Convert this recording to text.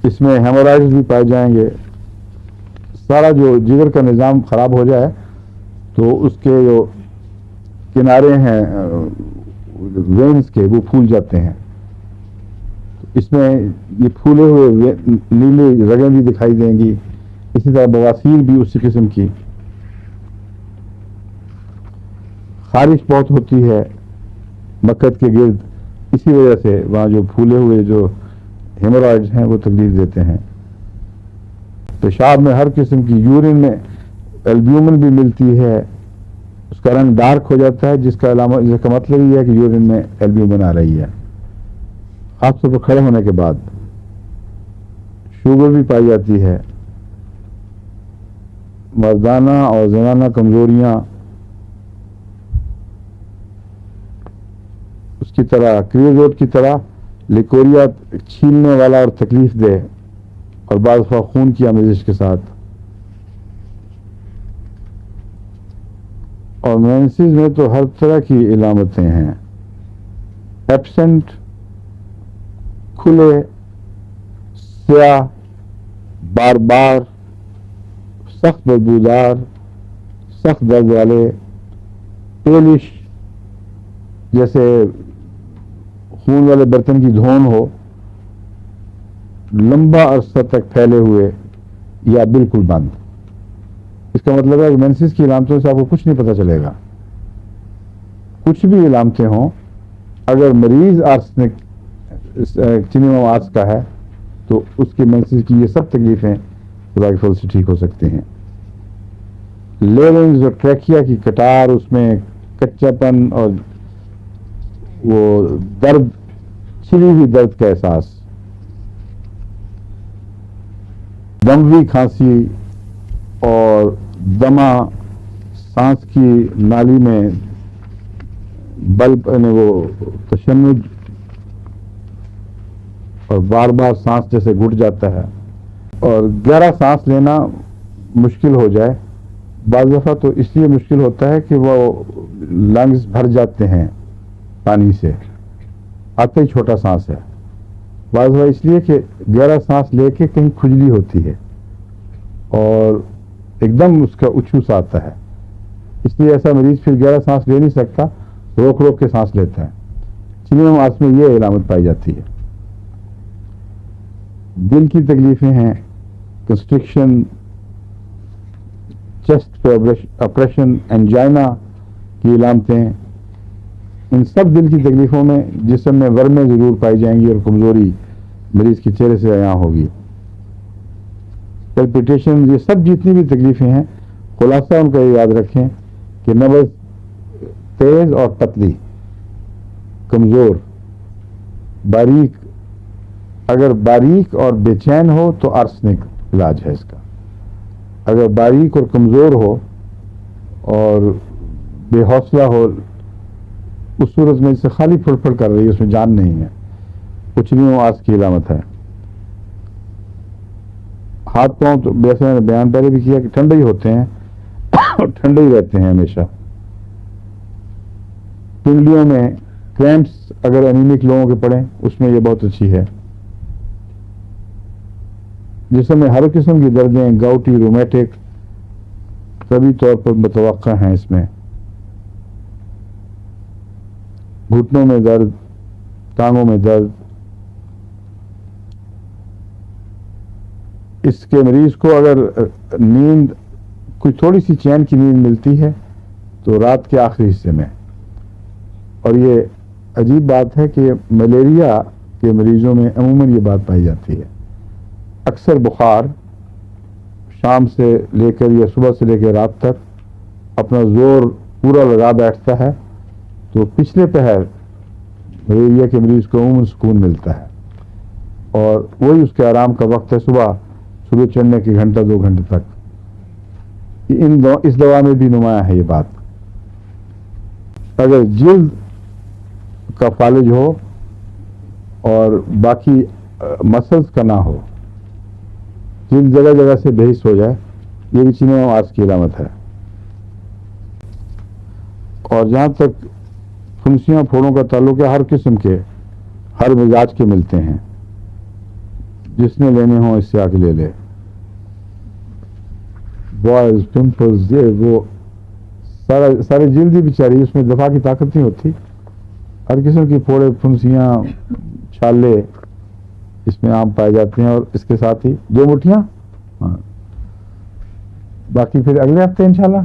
اس میں ہیمورائڈز بھی پائے جائیں گے. سارا جو جگر کا نظام خراب ہو جائے تو اس کے جو کنارے ہیں وینس کے وہ پھول جاتے ہیں. اس میں یہ پھولے ہوئے نیلی رگیں بھی دکھائی دیں گی. اسی طرح بواسیر بھی اسی قسم کی. خارش بہت ہوتی ہے مکت کے گرد, اسی وجہ سے وہاں جو پھولے ہوئے جو ہیمورائڈز ہیں وہ تکلیف دیتے ہیں. پیشاب میں ہر قسم کی, یورین میں البیومن بھی ملتی ہے, اس کا رنگ ڈارک ہو جاتا ہے, جس کا مطلب یہ ہے کہ یورین میں البیومن آ رہی ہے. خاص طور پر کھڑے ہونے کے بعد شوگر بھی پائی جاتی ہے. مردانہ اور زنانہ کمزوریاں اس کی طرح کریوزوٹ کی طرح لیکوریا چھیلنے والا اور تکلیف دہ, اور بعض دفعہ خون کی آمیزش کے ساتھ. اور مینسز میں تو ہر طرح کی علامتیں ہیں. ایبسنٹ, کھلے, سیاہ, بار بار, سخت بدبودار, سخت درد والے, پیلش جیسے خون والے برتن کی دھون ہو, لمبا عرصہ تک پھیلے ہوئے یا بالکل بند. اس کا مطلب ہے کہ مینسز کی علامتوں سے آپ کو کچھ نہیں پتہ چلے گا. کچھ بھی علامتیں ہوں, اگر مریض آرسنک چینی آرس کا ہے تو اس کے مینسز کی یہ سب تکلیفیں خدا کے فضل سے ٹھیک ہو سکتی ہیں. لیرنگز اور ٹریکیا کی کٹار, اس میں کچا پن اور وہ درد, چھلی ہوئی درد کا احساس. دموی کھانسی اور دمہ, سانس کی نالی میں بلب وہ تشنج اور بار بار سانس جیسے گھٹ جاتا ہے, اور گہرا سانس لینا مشکل ہو جائے. بعض دفعہ تو اس لیے مشکل ہوتا ہے کہ وہ لنگز بھر جاتے ہیں پانی سے, آتا ہی چھوٹا سانس ہے. بعض دفعہ اس لیے کہ گہرا سانس لے کے کہیں کھجلی ہوتی ہے اور ایک دم اس کا اچھوس آتا ہے, اس لیے ایسا مریض پھر گہرا سانس لے نہیں سکتا, روک روک کے سانس لیتا ہے. چینی آرس میں یہ علامت پائی جاتی ہے. دل کی تکلیفیں ہیں, کنسٹرکشن, چیسٹ پہ اپریشن, انجائنا کی علامتیں. ان سب دل کی تکلیفوں میں جسم میں ورمیں ضرور پائی جائیں گی اور کمزوری مریض کے چہرے سے عیاں ہوگی. پلپیٹیشن, یہ سب جتنی بھی تکلیفیں ہیں, خلاصہ ان کا یہ یاد رکھیں کہ نبض تیز اور پتلی, کمزور, باریک. اگر باریک اور بے چین ہو تو آرسنک علاج ہے اس کا. اگر باریک اور کمزور ہو اور بے حوصلہ ہو, اس صورت میں اسے خالی پھڑ پھڑ کر رہی ہے, اس میں جان نہیں ہے, کچھ نہیں آرس کی علامت ہے. ہاتھ پاؤں تو ویسے میں نے بیان پہلے بھی کیا کہ ٹھنڈے ہی ہوتے ہیں اور ٹھنڈے ہی رہتے ہیں ہمیشہ. پنڈلیوں میں کریمپس اگر انیمک لوگوں کے پڑیں اس میں یہ بہت اچھی ہے. جسم میں ہر قسم کی دردیں, گاؤٹی, رومیٹک, سبھی طور پر متوقع ہیں اس میں. گھٹنوں میں درد, ٹانگوں میں درد. اس کے مریض کو اگر نیند, کوئی تھوڑی سی چین کی نیند ملتی ہے تو رات کے آخری حصے میں. اور یہ عجیب بات ہے کہ ملیریا کے مریضوں میں عموماً یہ بات پائی جاتی ہے. اکثر بخار شام سے لے کر یا صبح سے لے کے رات تک اپنا زور پورا لگا بیٹھتا ہے, تو پچھلے پہر ملیریا کے مریض کو عموماً سکون ملتا ہے, اور وہی اس کے آرام کا وقت ہے صبح چڑھنے کے گھنٹہ 2 گھنٹے تک. اس دوا میں بھی نمایاں ہے یہ بات. اگر جلد کا فالج ہو اور باقی مسلز کا نہ ہو, جلد جگہ جگہ سے بحث ہو جائے, یہ بھی چینی آرس کی علامت ہے. اور جہاں تک پھنسیاں پھوڑوں کا تعلق ہے, ہر قسم کے, ہر مزاج کے ملتے ہیں. جس نے لینے ہوں اس سے آ کے لے لے. بوائز پمپلز یہ وہ سارے جلدی بیچاری، اس میں دفاع کی طاقت نہیں ہوتی. ہر قسم کی پھوڑے پھنسیاں چھالے اس میں عام پائے جاتے ہیں. اور اس کے ساتھ ہی 2 مٹھیاں. ہاں باقی پھر اگلے ہفتے انشاءاللہ.